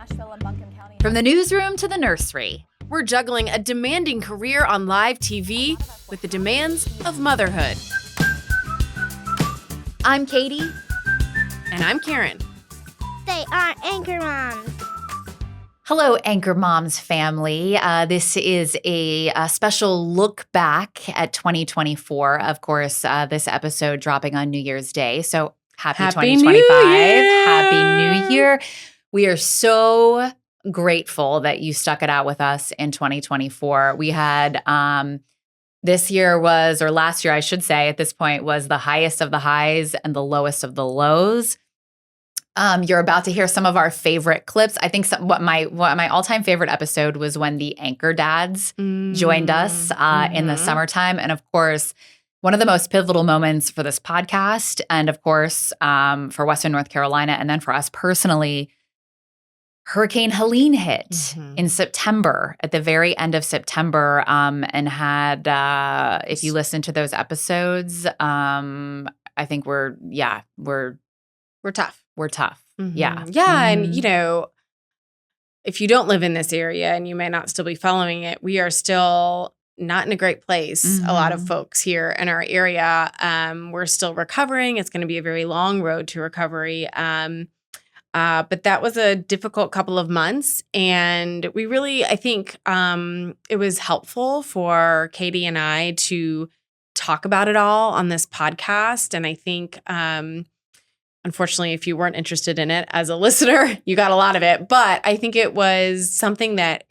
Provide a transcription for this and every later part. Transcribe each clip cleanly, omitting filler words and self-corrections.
Nashville and Buncombe County. From the newsroom to the nursery, we're juggling a demanding career on live TV with the demands of motherhood. I'm Katie. And I'm Karen. They are AnchorMoms. Hello, AnchorMoms family. This is a special look back at 2024. Of course, this episode dropping on New Year's Day. So happy 2025. Happy New Year. We are so grateful that you stuck it out with us in 2024. We had this year was, or last year I should say at this point, was the highest of the highs and the lowest of the lows. You're about to hear some of our favorite clips. I think what my all-time favorite episode was when the anchor dads joined us in the summertime. And of course, one of the most pivotal moments for this podcast and of course for Western North Carolina and then for us personally, Hurricane Helene hit in September, at the very end of September, and had, if you listen to those episodes, I think we're tough. We're tough. Yeah. Yeah. And, you know, if you don't live in this area and you may not still be following it, we are still not in a great place. A lot of folks here in our area, we're still recovering. It's going to be a very long road to recovery. But that was a difficult couple of months. And we really, I think it was helpful for Katie and I to talk about it all on this podcast. And I think, unfortunately, if you weren't interested in it as a listener, you got a lot of it. But I think it was something that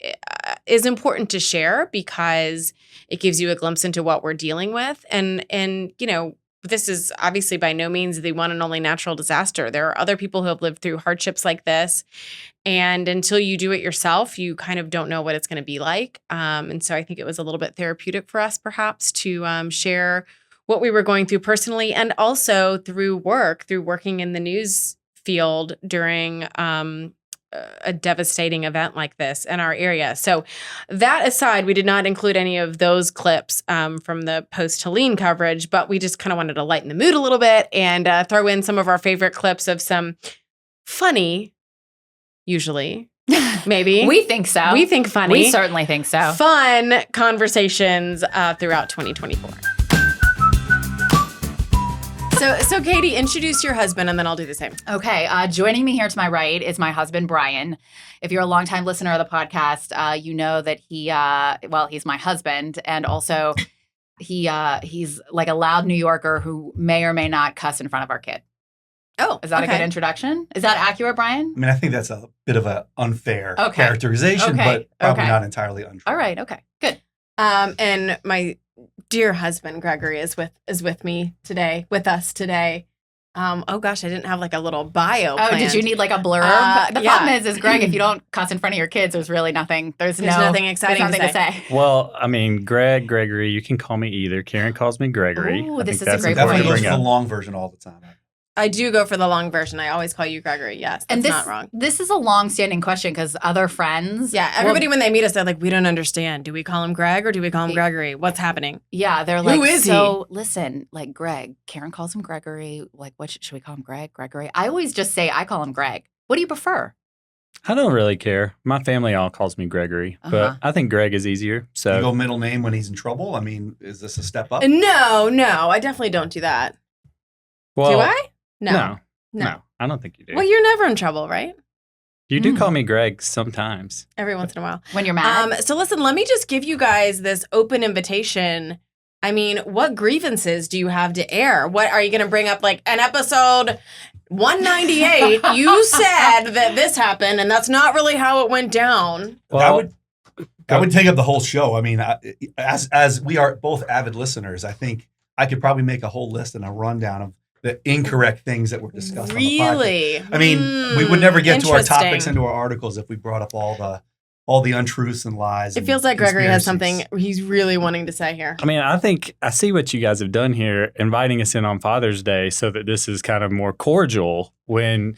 is important to share because it gives you a glimpse into what we're dealing with. And you know, this is obviously by no means the one and only natural disaster. There are other people who have lived through hardships like this. And until you do it yourself, you kind of don't know what it's going to be like. And so I think it was a little bit therapeutic for us perhaps to share what we were going through personally and also through working in the news field during a devastating event like this in our area. So that aside, we did not include any of those clips from the post-Helene coverage, but we just kind of wanted to lighten the mood a little bit and throw in some of our favorite clips of some funny, usually, maybe. We think so. We think funny. We certainly think so. Fun conversations throughout 2024. So Katie, introduce your husband, and then I'll do the same. Okay. Joining me here to my right is my husband, Brian. If you're a longtime listener of the podcast, you know that he's my husband, and also he's like a loud New Yorker who may or may not cuss in front of our kid. Oh, is that a good introduction? Is that accurate, Brian? I mean, I think that's a bit of an unfair characterization, but probably not entirely untrue. All right. Okay. Good. And my dear husband Gregory is with us today. Oh gosh, I didn't have like a little bio planned. Oh, did you need like a blurb? The problem is Greg, if you don't cuss in front of your kids, there's really nothing. There's nothing exciting to say. Well, I mean, Gregory, you can call me either. Karen calls me Gregory. Ooh, this is a Definitely great goes point. for the long version all the time. I do go for the long version. I always call you Gregory. Yes, that's not wrong. This is a long-standing question because other friends... Yeah, everybody when they meet us, they're like, we don't understand. Do we call him Greg or do we call him Gregory? What's happening? Yeah, they're like, who is he? Listen, like Greg, Karen calls him Gregory. Like, what should we call him? Gregory? I always just say I call him Greg. What do you prefer? I don't really care. My family all calls me Gregory, but I think Greg is easier. So you go middle name when he's in trouble? I mean, is this a step up? No, I definitely don't do that. Well, do I? No, I don't think you do. Well, you're never in trouble, right? You do call me Greg sometimes. Every once in a while. When you're mad? So listen, let me just give you guys this open invitation. I mean, what grievances do you have to air? What are you going to bring up? Like an episode 198, you said that this happened, and that's not really how it went down. Well, that would take up the whole show. I mean, as we are both avid listeners, I think I could probably make a whole list and a rundown of the incorrect things that were discussed on the podcast. I mean, we would never get to our topics and to our articles if we brought up all the untruths and lies. It feels like Gregory has something he's really wanting to say here. I mean, I think I see what you guys have done here, inviting us in on Father's Day so that this is kind of more cordial when,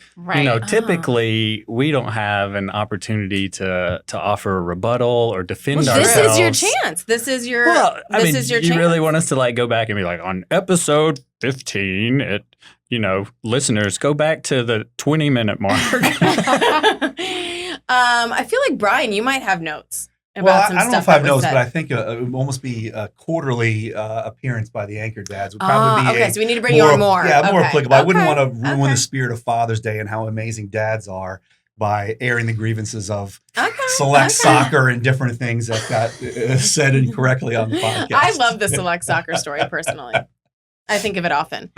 typically we don't have an opportunity to offer a rebuttal or defend ourselves. This is your chance. This is your chance. You really want us to like go back and be like, on episode 15, listeners, go back to the 20-minute mark. I feel like, Brian, you might have notes. Well, I don't know if I have notes, but I think it would almost be a quarterly appearance by the Anchor Dads would probably be so we need to bring you on more. Yeah, more applicable. I wouldn't want to ruin the spirit of Father's Day and how amazing dads are by airing the grievances of select soccer and different things that got said incorrectly on the podcast. I love the select soccer story personally. I think of it often.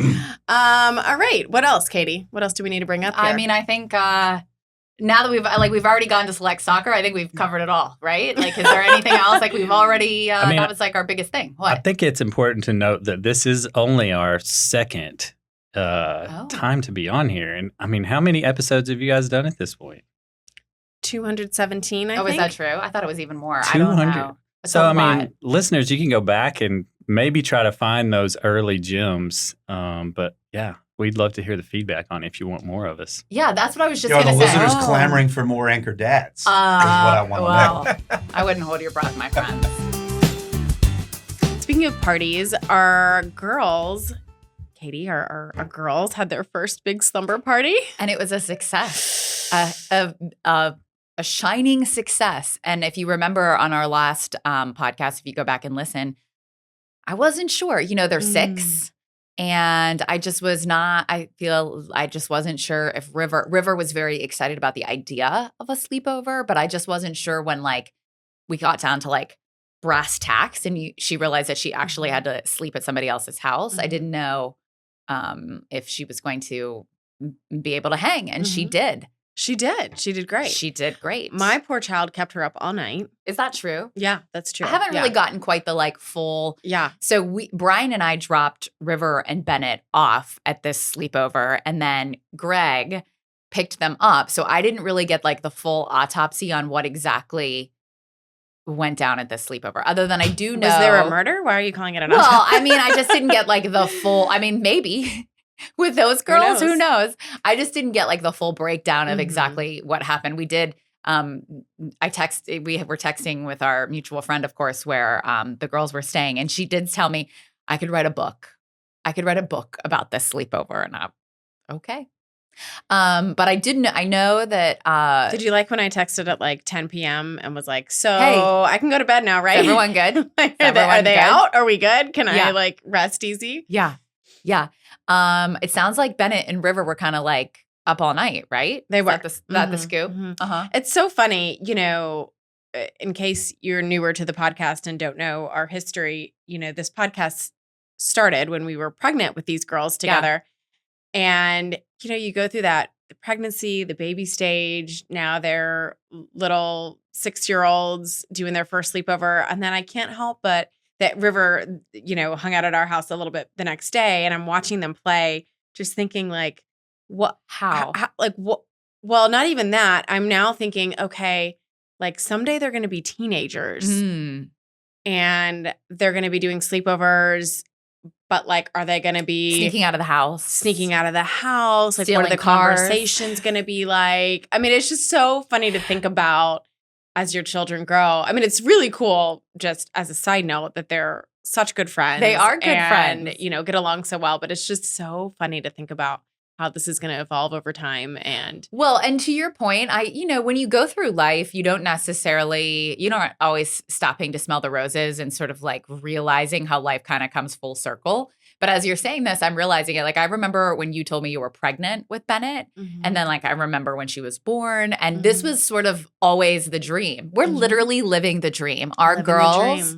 All right. What else, Katie? What else do we need to bring up here? I mean, I think now that we've already gone to select soccer, I think we've covered it all, right? Like, is there anything else? Like, we've already, that was like our biggest thing. What? I think it's important to note that this is only our second time to be on here. And I mean, how many episodes have you guys done at this point? 217, I think. Oh, is that true? I thought it was even more. 200. I don't know. That's so, a I lot. mean, listeners, you can go back and maybe try to find those early gems. But yeah. We'd love to hear the feedback on it if you want more of us. Yeah, that's what I was just going to say. The listeners clamoring for more Anchor Dads is what I want to know. I wouldn't hold your breath, my friends. Speaking of parties, our girls, Katie, our girls had their first big slumber party. And it was a success, a shining success. And if you remember on our last podcast, if you go back and listen, I wasn't sure. They're 6. And I just wasn't sure if River was very excited about the idea of a sleepover, but I just wasn't sure when we got down to brass tacks and she realized that she actually had to sleep at somebody else's house. I didn't know if she was going to be able to hang, and she did. She did. She did great. She did great. My poor child kept her up all night. Is that true? Yeah, that's true. I haven't really gotten quite the full. Yeah. So Brian and I dropped River and Bennett off at this sleepover, and then Greg picked them up. So I didn't really get the full autopsy on what exactly went down at this sleepover. Other than I do know. Was there a murder? Why are you calling it an autopsy? Well, I mean, I just didn't get the full. I mean, maybe. With those girls, who knows? I just didn't get the full breakdown of exactly what happened. We did. We were texting with our mutual friend, of course, where the girls were staying, and she did tell me I could write a book. I could write a book about this sleepover, and okay. But I know that. Did you like when I texted at 10 p.m. and was like, "So hey, I can go to bed now, right? Is everyone good? Are they out? Are we good? Can I rest easy?" Yeah. Yeah. It sounds like Bennett and River were kind of up all night, right? They were. Is that the scoop? Mm-hmm. Uh-huh. It's so funny, in case you're newer to the podcast and don't know our history, this podcast started when we were pregnant with these girls together. Yeah. And, you go through that, the pregnancy, the baby stage, now they're little 6-year-olds doing their first sleepover. And then I can't help but that River, hung out at our house a little bit the next day, and I'm watching them play, just thinking what, how, what? Well, not even that. I'm now thinking, okay, someday they're going to be teenagers and they're going to be doing sleepovers, but are they going to be sneaking out of the house? What are the conversations going to be like? I mean, it's just so funny to think about. As your children grow. I mean, it's really cool, just as a side note, that they're such good friends. They are good friends. And, get along so well. But it's just so funny to think about how this is going to evolve over time. And to your point, when you go through life, you don't always stopping to smell the roses and sort of realizing how life kind of comes full circle. But as you're saying this, I'm realizing it. I remember when you told me you were pregnant with Bennett. And then I remember when she was born. And this was sort of always the dream. We're literally living the dream. Our girls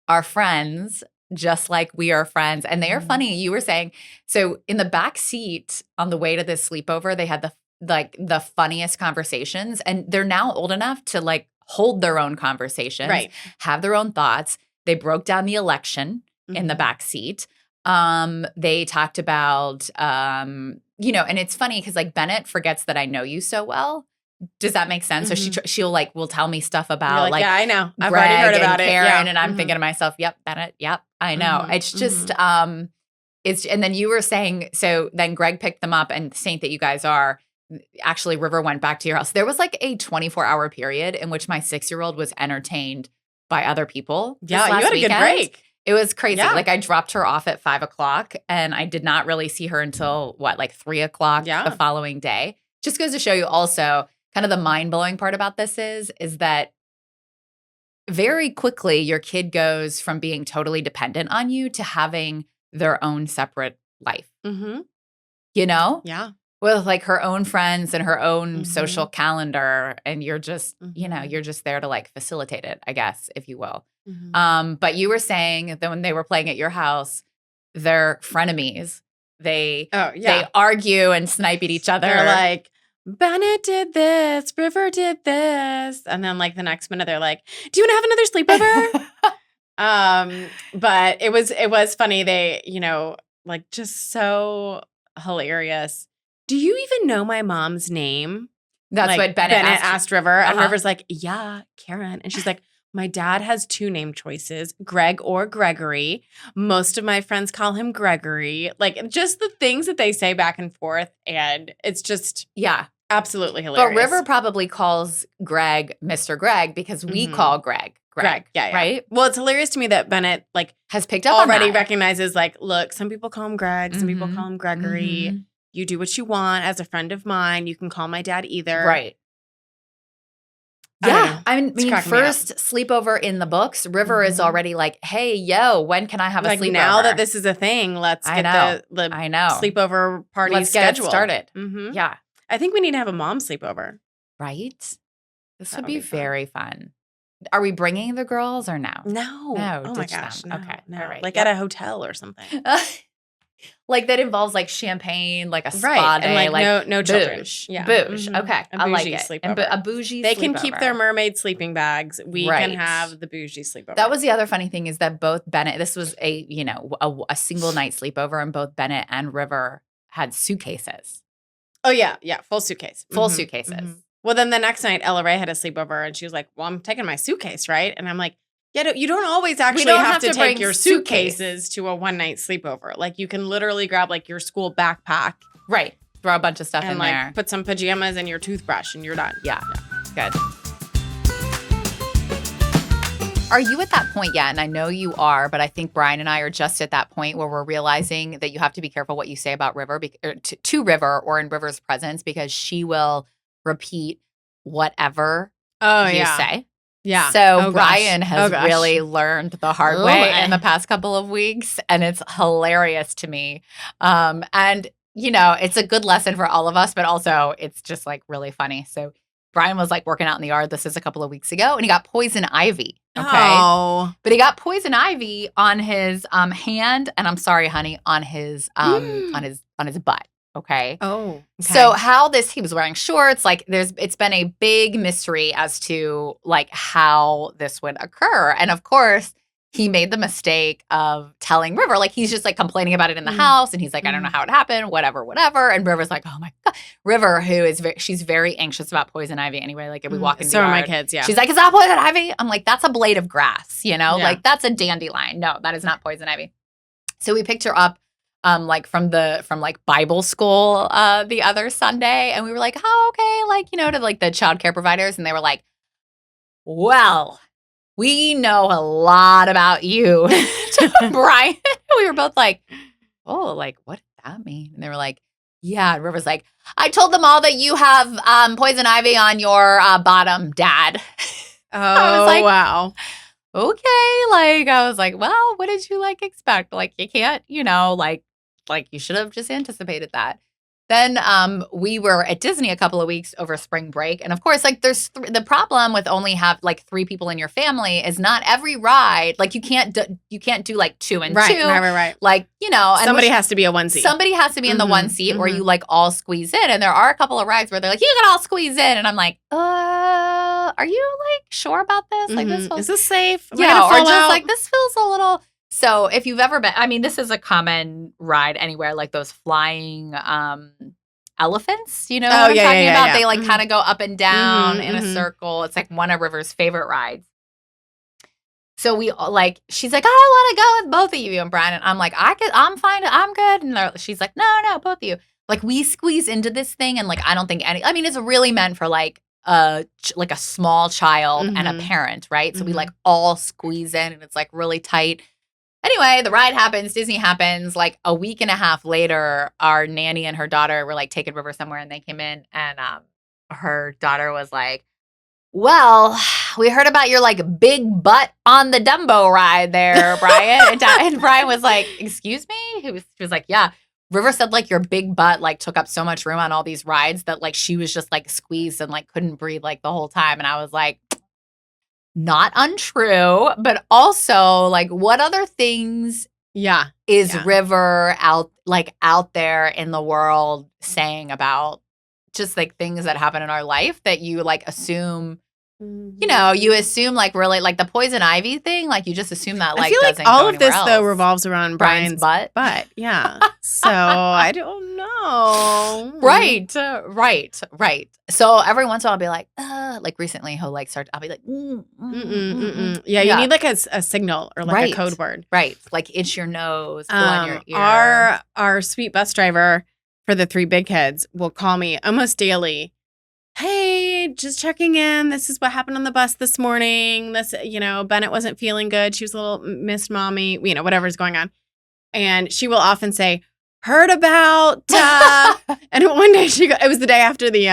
are friends, just like we are friends. And they are funny. You were saying, so in the back seat on the way to this sleepover, they had the funniest conversations. And they're now old enough to hold their own conversations, right? Have their own thoughts. They broke down the election in the back seat. They talked about, and it's funny because Bennett forgets that I know you so well. Does that make sense? So she'll will tell me stuff about yeah, I know. I've Greg already heard about and Karen, it. Yeah. And I'm thinking to myself, yep, Bennett, yep, I know. It's just, and then you were saying, so then Greg picked them up, and saint that you guys are, actually River went back to your house. There was a 24-hour period in which my 6-year-old was entertained by other people. Yeah, you had a good break. It was crazy. Yeah. Like I dropped her off at 5:00 and I did not really see her until 3:00 the following day. Just goes to show you also kind of the mind-blowing part about this is that very quickly your kid goes from being totally dependent on you to having their own separate life. Mm-hmm. You know? Yeah. With like her own friends and her own social calendar. And you're just, you're just there to like facilitate it, I guess, if you will. Mm-hmm. But you were saying that when they were playing at your house, they're frenemies. They argue and snipe at each other. They're like, Bennett did this, River did this. And then like the next minute they're like, do you want to have another sleepover? But it was funny. They, like just so hilarious. Do you even know my mom's name? That's like, what Bennett asked River. And River's like, yeah, Karen. And she's like, my dad has 2 name choices, Greg or Gregory. Most of my friends call him Gregory. Like just the things that they say back and forth. And it's just absolutely hilarious. But River probably calls Greg Mr. Greg because we call Greg. Yeah. Right? Well, it's hilarious to me that Bennett has picked up already on that. Recognizes look, some people call him Greg, some people call him Gregory. You do what you want. As a friend of mine, you can call my dad either. Right. Yeah. I mean, first sleepover in the books, River is already like, hey, yo, when can I have a sleepover? Now that this is a thing, let's get the sleepover party scheduled. Let's get it started. Mm-hmm. Yeah. I think we need to have a mom sleepover. Right? This would be very fun. Are we bringing the girls or no? No. Oh my gosh. No, okay. No. All right. Like at a hotel or something. Like that involves like champagne, like a spa right. day, and like no children. Bouge. Yeah. Bouge. Okay. I like it. Sleepover. And a bougie They sleepover. can keep their mermaid sleeping bags. We can have the bougie sleepover. That was the other funny thing is that both Bennett, this was a single night sleepover, and both Bennett and River had suitcases. Oh yeah. Yeah. Full suitcase. Full suitcases. Mm-hmm. Well, then the next night, Ella Ray had a sleepover and she was like, well, I'm taking my suitcase, right? And I'm like, yeah, you don't always actually have to take your suitcases to a one-night sleepover. Like, you can literally grab, like, your school backpack. Right. Throw a bunch of stuff in there. And, like, put some pajamas and your toothbrush and you're done. Yeah. Good. Are you at that point yet? And I know you are, but I think Brian and I are just at that point where we're realizing that you have to be careful what you say about River, to River or in River's presence, because she will repeat whatever you say. Yeah. So Brian has really learned the hard way in the past couple of weeks, and it's hilarious to me. And, it's a good lesson for all of us, but also it's just like really funny. So Brian was like working out in the yard. This is a couple of weeks ago, and he got poison ivy. Okay. Oh. But he got poison ivy on his hand, and I'm sorry, honey, on his on his butt. Okay. Oh. Okay. So he was wearing shorts, like it's been a big mystery as to like how this would occur. And of course, he made the mistake of telling River, like he's just like complaining about it in the house. And he's like, I don't know how it happened, whatever. And River's like, oh my God. River, who is she's very anxious about poison ivy anyway. Like if we walk in the yard. So are my kids, yeah. She's like, is that poison ivy? I'm like, that's a blade of grass, Yeah. like that's a dandelion. No, that is not poison ivy. So we picked her up from Bible school the other Sunday, and we were like, oh, okay, to like the childcare providers, and they were like, well, we know a lot about you, Brian. We were both like, oh, like what does that mean? And they were like, yeah. And River's like, I told them all that you have poison ivy on your bottom, Dad. Oh, I was like, wow. Okay, I was like, well, what did you expect? You can't, you should have just anticipated that. Then we were at Disney a couple of weeks over spring break. And of course, there's the problem with only have 3 people in your family is not every ride. You can't do 2 and 2. Right. Somebody has to be a one seat. Somebody has to be in the one seat or you all squeeze in. And there are a couple of rides where they're like, you can all squeeze in. And I'm like, are you sure about this? This feels, is this safe? Yeah, or just this feels a little. So if you've ever been, I mean, this is a common ride anywhere, those flying elephants, what I'm talking about? Yeah. They kind of go up and down in a circle. It's one of River's favorite rides. So we she's like, oh, I want to go with both of you and Brian. And I'm like, I'm fine. I'm good. And she's like, no, both of you. We squeeze into this thing and I don't think it's really meant for a small child and a parent, right? So we all squeeze in and it's really tight. Anyway, the ride happens, Disney happens. Like a week and a half later, our nanny and her daughter were like taking River somewhere, and they came in, and her daughter was like, well, we heard about your like big butt on the Dumbo ride there, Brian. And Brian was like, excuse me? She was like, yeah. River said like your big butt like took up so much room on all these rides that like she was just like squeezed and like couldn't breathe like the whole time. And I was like, not untrue, but also like what other things is River out there in the world saying about just like things that happen in our life that you like assume, you know, you assume like really like the poison ivy thing, like you just assume that like I feel doesn't like all go of this else. though revolves around Brian's butt. Yeah. So I don't know. Right. So every once in a while I'll be like recently he'll like start, I'll be like, Yeah, you need like a signal or like a code word. Right. Like itch your nose, pull on your ear. Our sweet bus driver for the 3 big kids will call me almost daily. Hey, just checking in. This is what happened on the bus this morning. This, Bennett wasn't feeling good. She was a little missed mommy, whatever's going on. And she will often say, heard about, and one day it was the day after the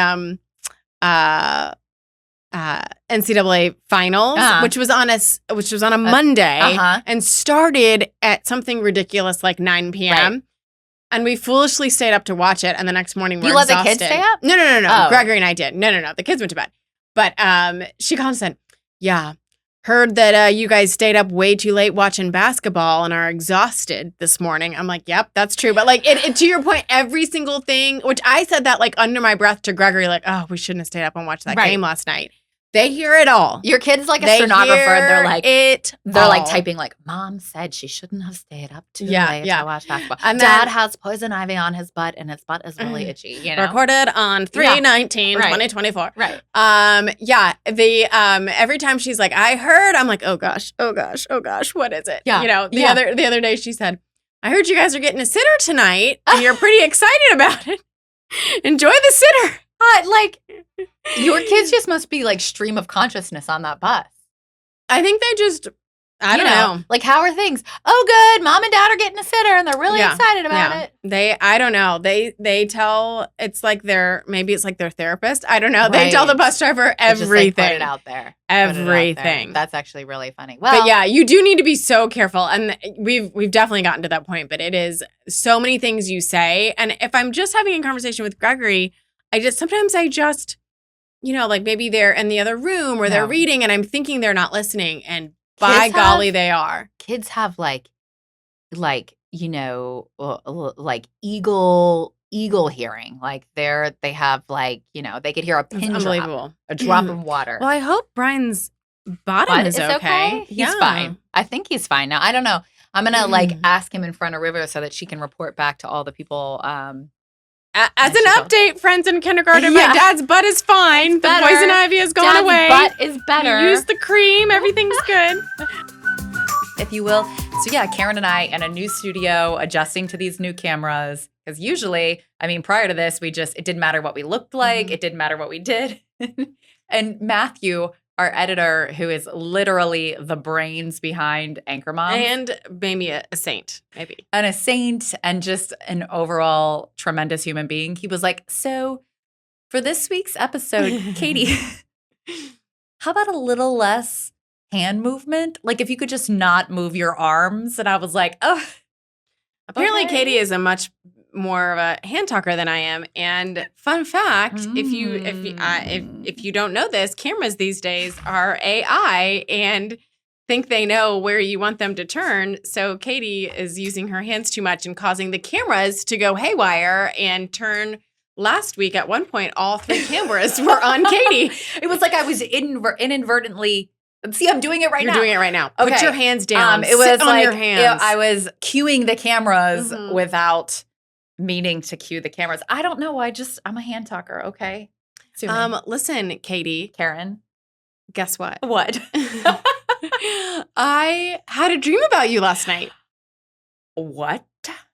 NCAA finals, which was on a Monday and started at something ridiculous like 9 p.m. Right. And we foolishly stayed up to watch it, and the next morning we're exhausted. You let the kids stay up? No. Oh. Gregory and I did. No. The kids went to bed. But she called and said, yeah, heard that you guys stayed up way too late watching basketball and are exhausted this morning. I'm like, yep, that's true. But like, it to your point, every single thing, which I said that like under my breath to Gregory, like, oh, we shouldn't have stayed up and watched that game last night. They hear it all. Your kid's like a stenographer. They're like typing like, Mom said she shouldn't have stayed up too late to watch basketball. And Dad has poison ivy on his butt, and his butt is really itchy. You know, recorded on 3/19/2024. Right. Every time she's like, I heard, I'm like, oh gosh, what is it? Yeah. The other day she said, I heard you guys are getting a sitter tonight, and you're pretty excited about it. Enjoy the sitter. Like your kids just must be like stream of consciousness on that bus. I think they just, I don't know. Like, how are things? Oh, good. Mom and Dad are getting a sitter, and they're really excited about it. I don't know. They tell, it's like maybe it's like their therapist. I don't know. Right. They tell the bus driver everything. Just, like, put it out there. Everything. That's actually really funny. Well, but yeah, you do need to be so careful. And we've definitely gotten to that point, but it is so many things you say. And if I'm just having a conversation with Gregory, sometimes like maybe they're in the other room or they're reading and I'm thinking they're not listening, and by golly, they are. Kids have like eagle hearing. Like they have like, they could hear a pin drop, a drop of water. Well, I hope Brian's bottom is okay. He's fine. I think he's fine now. I don't know. I'm going to ask him in front of River so that she can report back to all the people, as an update, friends in kindergarten, my dad's butt is fine. The poison ivy has gone away. Dad's butt is better. Use the cream. Everything's good. If you will. So yeah, Karen and I in a new studio adjusting to these new cameras. Because usually, prior to this, it didn't matter what we looked like. It didn't matter what we did. And Matthew, our editor, who is literally the brains behind AnchorMoms. And maybe a saint, maybe. And a saint and just an overall tremendous human being. He was like, so for this week's episode, Katie, how about a little less hand movement? Like if you could just not move your arms. And I was like, oh. Apparently Katie is a much more of a hand talker than I am. And fun fact, if you don't know this, cameras these days are AI and think they know where you want them to turn. So Katie is using her hands too much and causing the cameras to go haywire and turn. Last week at one point, all 3 cameras were on Katie. It was like I was inadvertently. See, I'm doing it right now. You're doing it right now. Okay. Put your hands down. It was Sit on like, your hands. I was cueing the cameras without meaning to cue the cameras. I don't know. I'm a hand talker. Okay. Listen, Katie. Karen. Guess what? What? I had a dream about you last night. What?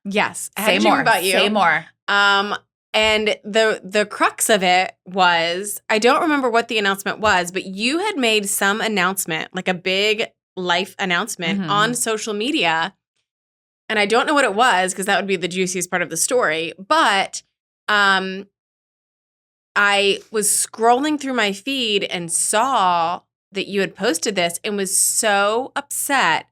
Yes. I had a dream about you. Say more. And the crux of it was, I don't remember what the announcement was, but you had made some announcement, like a big life announcement on social media and I don't know what it was because that would be the juiciest part of the story, but I was scrolling through my feed and saw that you had posted this and was so upset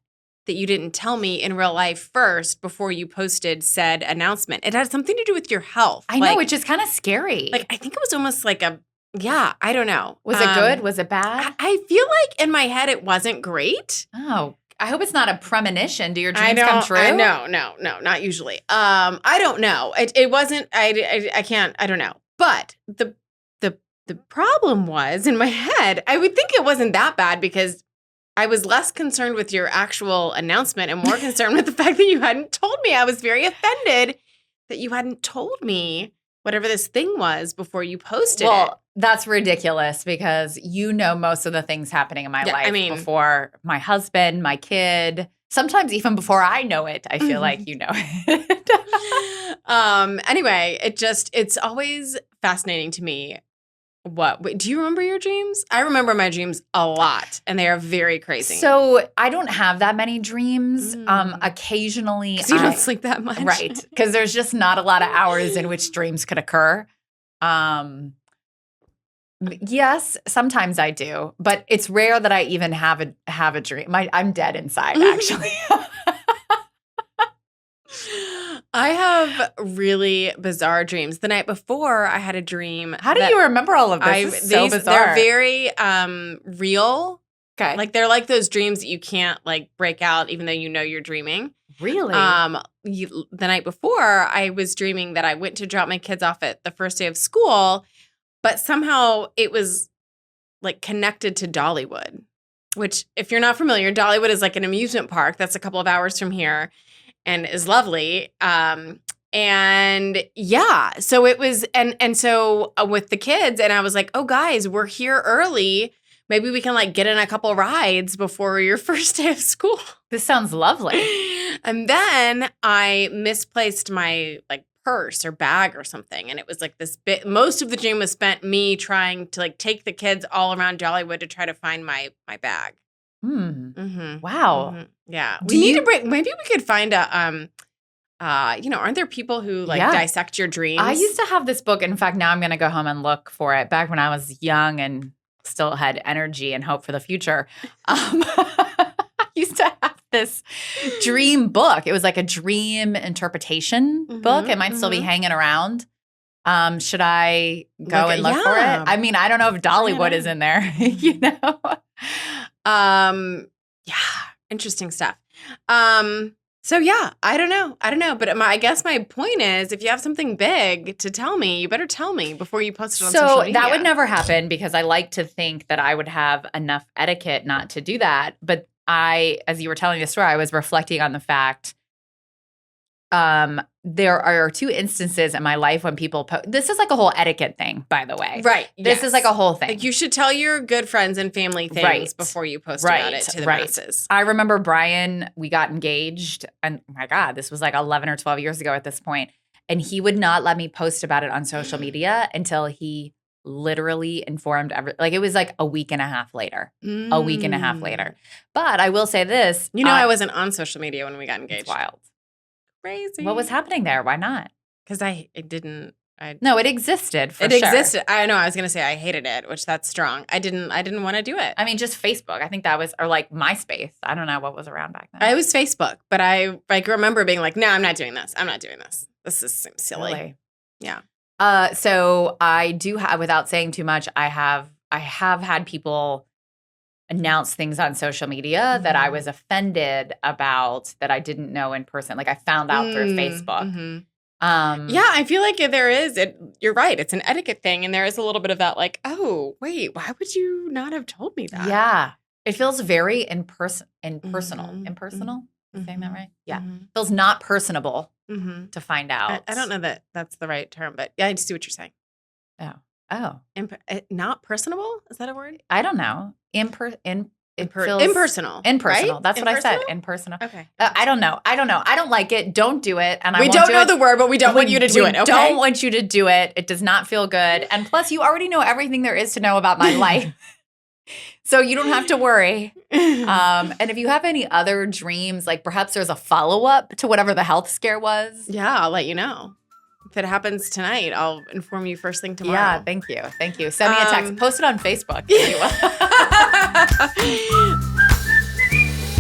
that you didn't tell me in real life first before you posted said announcement. It had something to do with your health. I know, which is kind of scary. Like, I think it was almost like I don't know. Was it good? Was it bad? I feel like in my head it wasn't great. Oh, I hope it's not a premonition. Do your dreams come true? No, not usually. I don't know. It wasn't, I can't, I don't know. But the problem was in my head, I would think it wasn't that bad because I was less concerned with your actual announcement and more concerned with the fact that you hadn't told me. I was very offended that you hadn't told me whatever this thing was before you posted it. Well, that's ridiculous because you know most of the things happening in my life before my husband, my kid, sometimes even before I know it, I feel like you know it. Anyway, it's always fascinating to me. Do you remember your dreams? I remember my dreams a lot, and they are very crazy. So I don't have that many dreams. Occasionally, because you don't sleep that much, right? Because there's just not a lot of hours in which dreams could occur. Yes, sometimes I do, but it's rare that I even have a dream. I'm dead inside, actually. I have really bizarre dreams. The night before, I had a dream. How do you remember all of this? So bizarre. They're very real. Okay. Like they're like those dreams that you can't like break out even though you know you're dreaming. Really? The night before, I was dreaming that I went to drop my kids off at the first day of school, but somehow it was like connected to Dollywood, which if you're not familiar, Dollywood is like an amusement park that's a couple of hours from here. And is lovely. And yeah, so it was, and so with the kids, and I was like, oh guys, we're here early. Maybe we can like get in a couple rides before your first day of school. This sounds lovely. And then I misplaced my like purse or bag or something. And it was like this bit, most of the dream was spent me trying to like take the kids all around Dollywood to try to find my bag. Mm-hmm. Wow. Mm-hmm. Yeah. Maybe we could find aren't there people who like dissect your dreams? I used to have this book. In fact, now I'm going to go home and look for it. Back when I was young and still had energy and hope for the future. I used to have this dream book. It was like a dream interpretation book. It might still be hanging around. Should I go and look for it? I mean, I don't know if Dollywood is in there, you know? Interesting stuff. So yeah, I don't know. But I guess my point is, if you have something big to tell me, you better tell me before you post it on social media. So that would never happen because I like to think that I would have enough etiquette not to do that. But as you were telling the story, I was reflecting on the fact there are two instances in my life when people this is like a whole etiquette thing, by the way. Right. This is like a whole thing. Like you should tell your good friends and family things before you post about it to the masses. I remember Brian, we got engaged, and oh my God, this was like 11 or 12 years ago at this point, and he would not let me post about it on social media until he literally informed like it was like a week and a half later. But I will say this. I wasn't on social media when we got engaged. It's wild. Crazy. What was happening there? Why not? Because No, it existed for sure. It existed. I know. I was going to say I hated it, which that's strong. I didn't want to do it. I mean, just Facebook. I think that was, or like MySpace. I don't know what was around back then. I was Facebook, but I like remember being like, no, I'm not doing this. This is silly. Really? Yeah. So I do have, without saying too much, I have had people announce things on social media that I was offended about that I didn't know in person. Like I found out through Facebook. I feel like there is you're right. It's an etiquette thing. And there is a little bit of that like, oh, wait, why would you not have told me that? Yeah. It feels very impersonal. Impersonal? Saying that right? Yeah. Feels not personable to find out. I don't know that that's the right term, but yeah, I see what you're saying. Oh. Not personable? Is that a word? I don't know. Impersonal. Impersonal. That's what I said. Impersonal. Okay. I don't know. I don't like it. Don't do it. And we don't know the word, but we don't want you to do it. Okay. Don't want you to do it. It does not feel good. And plus, you already know everything there is to know about my life. So you don't have to worry. And if you have any other dreams, like perhaps there's a follow-up to whatever the health scare was. Yeah, I'll let you know. If it happens tonight, I'll inform you first thing tomorrow. Yeah, thank you. Thank you. Send me a text. Post it on Facebook.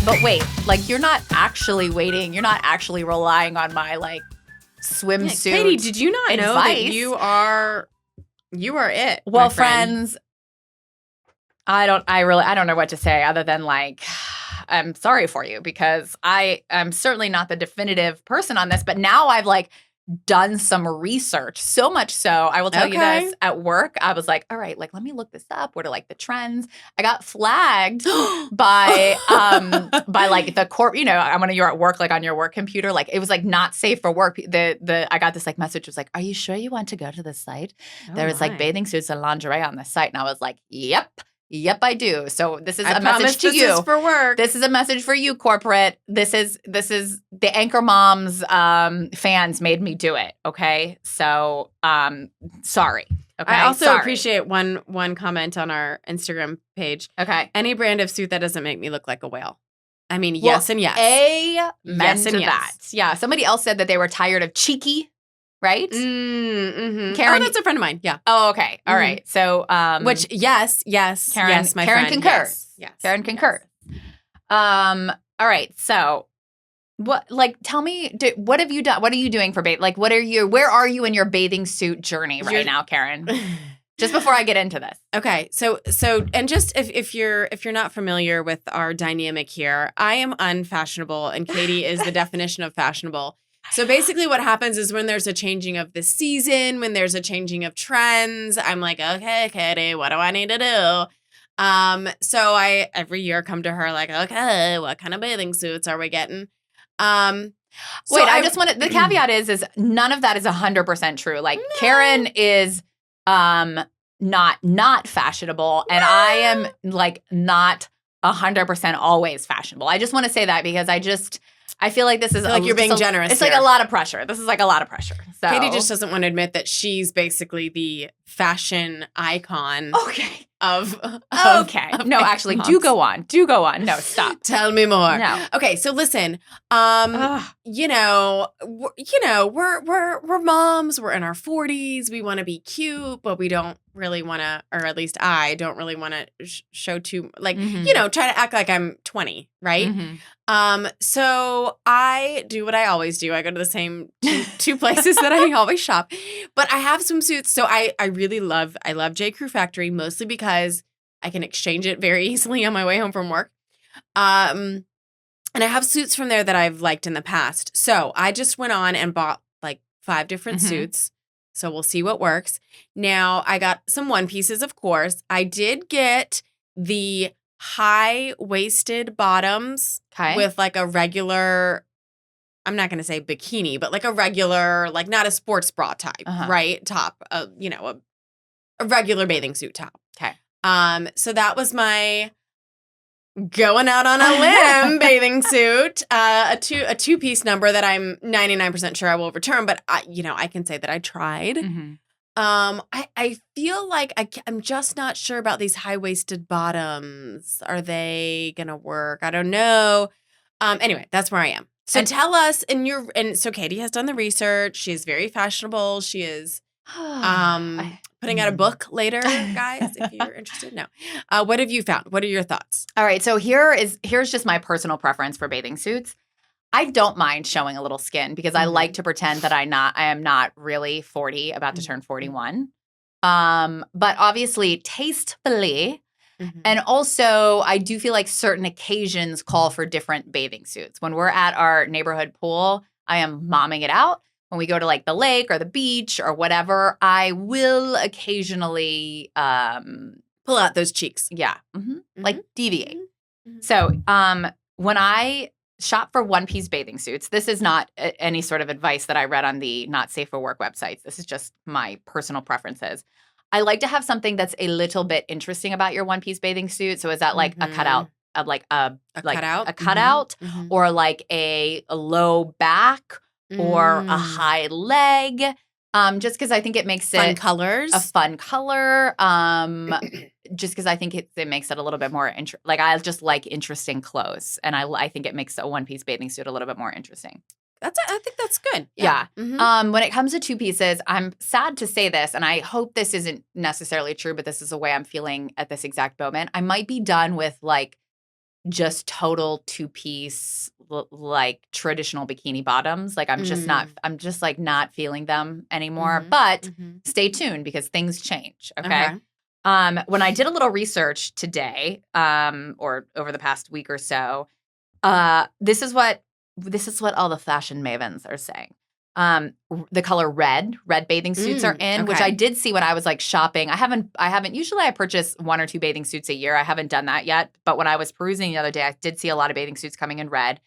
But wait, like you're not actually waiting. You're not actually relying on my like swimsuit. Yeah, Katie, did you not know that advice. you are it? Well, my friend. friends, I don't know what to say other than like, I'm sorry for you because I'm certainly not the definitive person on this, but now I've like done some research. So much so, I will tell you this, at work, I was like, all right, like, let me look this up. What are like the trends? I got flagged by like the corp, when you're at work, like on your work computer, like it was like not safe for work. I got this like message was like, are you sure you want to go to this site? There was like bathing suits and lingerie on the site. And I was like, Yep, I do. So this is a message to you. This is for work. This is a message for you, corporate. This is the Anchor Moms fans made me do it. Okay, so sorry. Okay, I also appreciate one comment on our Instagram page. Okay, any brand of suit that doesn't make me look like a whale. I mean, yes and yes. Amen to that. Yeah. Somebody else said that they were tired of cheeky. Right? Mm-hmm. Karen, that's a friend of mine. Yeah. Oh, okay. All right. So, which, yes, Karen, my Karen friend. concurs. Yes. Karen concurs. All right. So, tell me, what have you done? What are you doing for bathing? Like, where are you in your bathing suit journey right now, Karen? Just before I get into this. Okay. So, and just if you're not familiar with our dynamic here, I am unfashionable and Katie is the definition of fashionable. So basically what happens is when there's a changing of the season, when there's a changing of trends, I'm like, okay, Katie, what do I need to do? So I every year come to her like, okay, what kind of bathing suits are we getting? I just want to, the caveat is none of that is 100% true. Like Karen is not fashionable and I am like not 100% always fashionable. I just want to say that because I feel like this is like you're being generous. It's like a lot of pressure. This is like a lot of pressure. So Katie just doesn't want to admit that she's basically the fashion icon. Okay. No, actually, do go on. No, stop. Tell me more. No. Okay, so listen. We're moms. We're in our 40s. We want to be cute, but we don't really want to, or at least I don't really want to show too, like, try to act like I'm 20, right? Mm-hmm. So I do what I always do. I go to the same two places that I always shop, but I have swimsuits. So I love J. Crew Factory mostly because I can exchange it very easily on my way home from work. And I have suits from there that I've liked in the past. So I just went on and bought like 5 different suits. So we'll see what works. Now I got some one pieces, of course. I did get the high-waisted bottoms with like a regular, I'm not going to say bikini, but like a regular, like not a sports bra type, right? Top, a regular bathing suit top. Okay. So that was my going out on a limb bathing suit, a two-piece number that I'm 99% sure I will return, but I can say that I tried. Mm-hmm. I feel like I'm just not sure about these high-waisted bottoms. Are they gonna work? I don't know. Anyway, that's where I am. So tell us, and so Katie has done the research. She is very fashionable. She is putting out a book later, guys, if you're interested. No. What have you found? What are your thoughts? All right. So here's just my personal preference for bathing suits. I don't mind showing a little skin because I like to pretend that I am not really 40, about to turn 41. But obviously tastefully. And also I do feel like certain occasions call for different bathing suits. When we're at our neighborhood pool, I am momming it out. When we go to like the lake or the beach or whatever, I will occasionally pull out those cheeks. Yeah. Like deviate. So when I shop for one-piece bathing suits, this is not any sort of advice that I read on the Not Safe for Work websites. This is just my personal preferences. I like to have something that's a little bit interesting about your one-piece bathing suit. So is that like a cutout of like a cutout or like a low back or a high leg? Just because I think it makes it fun colors. A fun color. just because I think it makes it a little bit more like I just like interesting clothes, and I think it makes a one-piece bathing suit a little bit more interesting. I think that's good. Yeah. Mm-hmm. When it comes to two pieces, I'm sad to say this, and I hope this isn't necessarily true, but this is the way I'm feeling at this exact moment. I might be done with like just total two-piece like traditional bikini bottoms. Like I'm just like not feeling them anymore. But stay tuned because things change. Okay. When I did a little research today, or over the past week or so, this is what all the fashion mavens are saying. The color red bathing suits are in, which I did see when I was like shopping. I haven't usually I purchase 1 or 2 bathing suits a year. I haven't done that yet. But when I was perusing the other day, I did see a lot of bathing suits coming in red.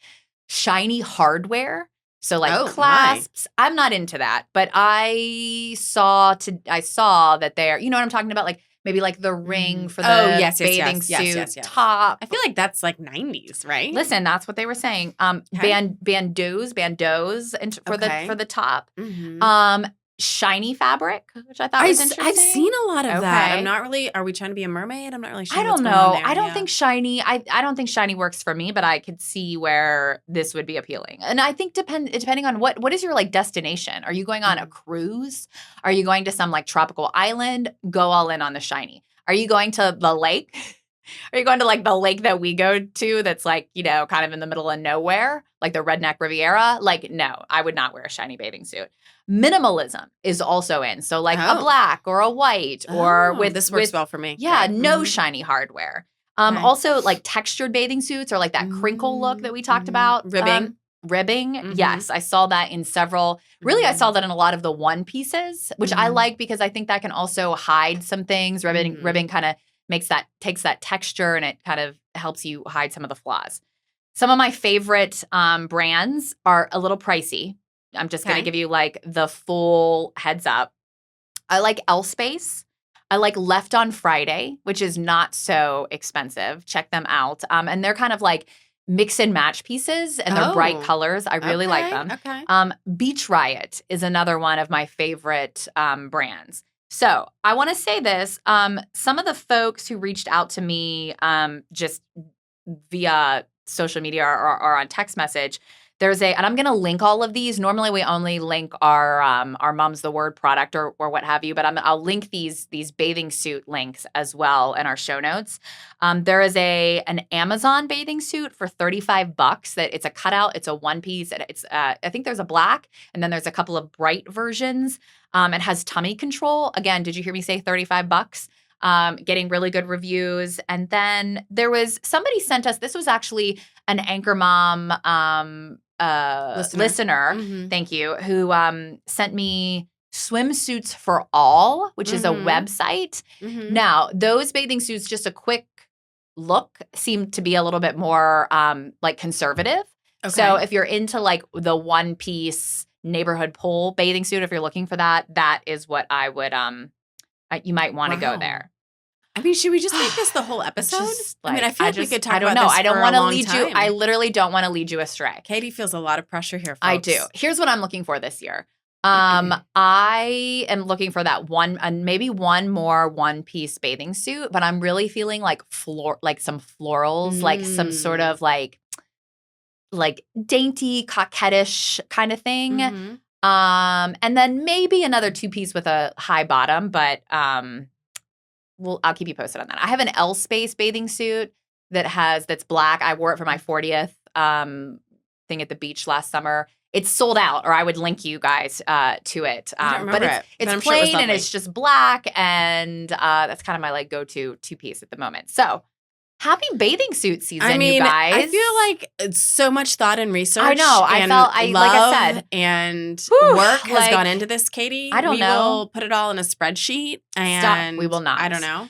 Shiny hardware. So like clasps. My. I'm not into that. But I saw that they're, you know what I'm talking about? Like maybe like the ring for the bathing suit top. I feel like that's like 90s, right? Listen, that's what they were saying. Bandeaus for the top. Shiny fabric, which I thought was interesting. I've seen a lot of that. I'm not really. Are we trying to be a mermaid? I'm not really sure. I don't know. I don't think shiny. I don't think shiny works for me, but I could see where this would be appealing. And I think depending on what is your like destination. Are you going on a cruise? Are you going to some like tropical island? Go all in on the shiny. Are you going to the lake? Are you going to like the lake that we go to that's like, you know, kind of in the middle of nowhere, like the Redneck Riviera? Like, no, I would not wear a shiny bathing suit. Minimalism is also in. So like a black or a white or with this works well for me. Yeah, no shiny hardware. Also like textured bathing suits or like that crinkle look that we talked about. Ribbing. Yes, I saw that in several. Really, I saw that in a lot of the one pieces, which I like because I think that can also hide some things. Ribbing kind of takes that texture and it kind of helps you hide some of the flaws. Some of my favorite brands are a little pricey. I'm just going to give you like the full heads up. I like L-Space. I like Left on Friday, which is not so expensive. Check them out. And they're kind of like mix and match pieces and they're bright colors. I really like them. Beach Riot is another one of my favorite brands. So I want to say this. Some of the folks who reached out to me just via social media or on text message, and I'm going to link all of these. Normally we only link our Mom's the Word product or what have you, but I'll link these bathing suit links as well in our show notes. There is an Amazon bathing suit for $35 that it's a cutout. It's a one piece. It's I think there's a black and then there's a couple of bright versions. It has tummy control. Again, did you hear me say $35? Getting really good reviews. And then there was somebody sent us, this was actually an Anchor Mom listener, thank you, who sent me Swimsuits for All, which is a website. Now, those bathing suits, just a quick look, seem to be a little bit more like conservative. So if you're into like the one piece neighborhood pool bathing suit, if you're looking for that is what I would you might want to go there. I mean, should we just make this the whole episode? I mean, I feel like we could talk about this I don't want to lead you. I literally don't want to lead you astray. Katie feels a lot of pressure here, folks. I do. Here's what I'm looking for this year. I am looking for that one, maybe one more one-piece bathing suit, but I'm really feeling like some florals, like some sort of like dainty, coquettish kind of thing. And then maybe another two-piece with a high bottom, but I'll keep you posted on that. I have an L-Space bathing suit that's black. I wore it for my 40th thing at the beach last summer. It's sold out, or I would link you guys to it. But it's plain and it's just black, and that's kind of my like go-to two-piece at the moment. So happy bathing suit season, you guys. I feel like it's so much thought and research. I know. Like I said, and work has gone into this, Katie. I don't know. We will put it all in a spreadsheet. And stop. We will not. I don't know.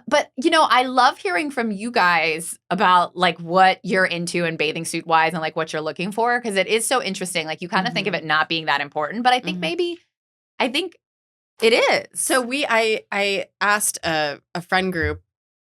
But you know, I love hearing from you guys about like what you're into and bathing suit wise and like what you're looking for, because it is so interesting. Like you kind of think of it not being that important, but I think I think it is. So I asked a friend group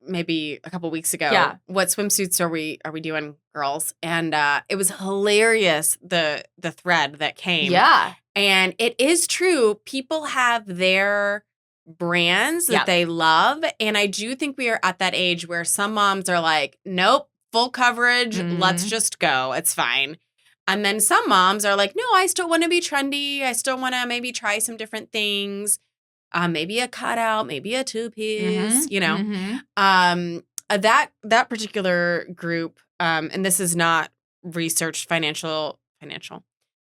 maybe a couple weeks ago, what swimsuits are we doing, girls? And it was hilarious, the thread that came. Yeah. And it is true. People have their brands that they love. And I do think we are at that age where some moms are like, nope, full coverage. Let's just go. It's fine. And then some moms are like, no, I still want to be trendy. I still want to maybe try some different things. Maybe a cutout, maybe a two-piece, you know. That particular group, and this is not researched financial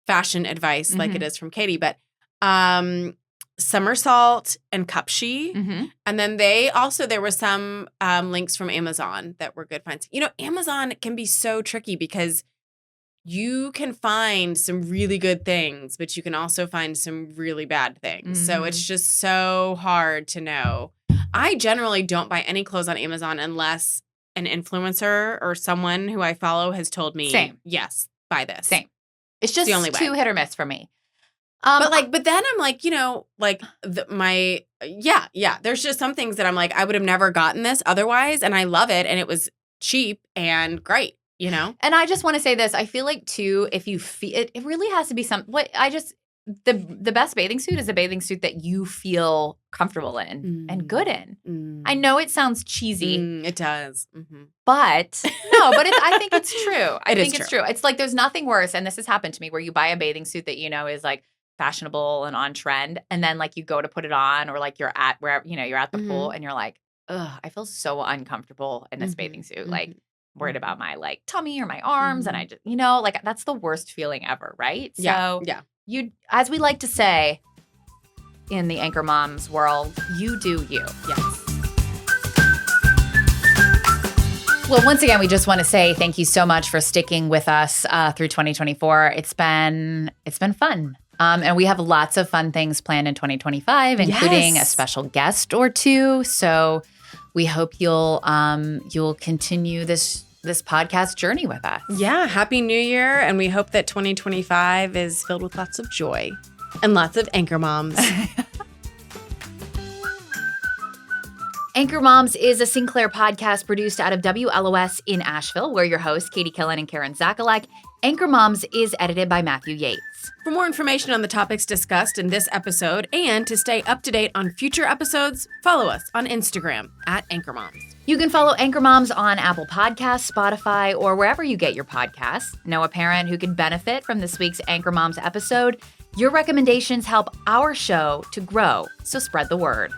fashion advice like it is from Katie, but Somersault and Cupshe. And then there were some links from Amazon that were good finds. You know, Amazon can be so tricky because you can find some really good things, but you can also find some really bad things. So it's just so hard to know. I generally don't buy any clothes on Amazon unless an influencer or someone who I follow has told me, yes, buy this. Same. It's just the only too way. hit or miss for me. But then I'm like, you know, like there's just some things that I'm like, I would have never gotten this otherwise. And I love it. And it was cheap and great, you know? And I just want to say this. I feel like too, if you feel it really has to be the best bathing suit is a bathing suit that you feel comfortable in and good in. I know it sounds cheesy. It does. But no, but I think it's true. I think it's true. true. It's like there's nothing worse. And this has happened to me where you buy a bathing suit that, you know, is like fashionable and on trend. And then like you go to put it on or like you're at wherever, you know, you're at the pool and you're like, ugh, I feel so uncomfortable in this bathing suit. Like worried about my like tummy or my arms. And I just, you know, like that's the worst feeling ever. Right. So you, as we like to say in the Anchor Moms world, you do you. Yes. Well, once again, we just want to say thank you so much for sticking with us through 2024. It's been fun. And we have lots of fun things planned in 2025, including a special guest or two. So we hope you'll continue this podcast journey with us. Yeah. Happy New Year. And we hope that 2025 is filled with lots of joy and lots of Anchor Moms. Anchor Moms is a Sinclair podcast produced out of WLOS in Asheville. We're your hosts, Katie Killen and Karen Zakalek. Anchor Moms is edited by Matthew Yates. For more information on the topics discussed in this episode and to stay up to date on future episodes, follow us on Instagram at Anchor Moms. You can follow Anchor Moms on Apple Podcasts, Spotify, or wherever you get your podcasts. Know a parent who could benefit from this week's Anchor Moms episode? Your recommendations help our show to grow, so spread the word.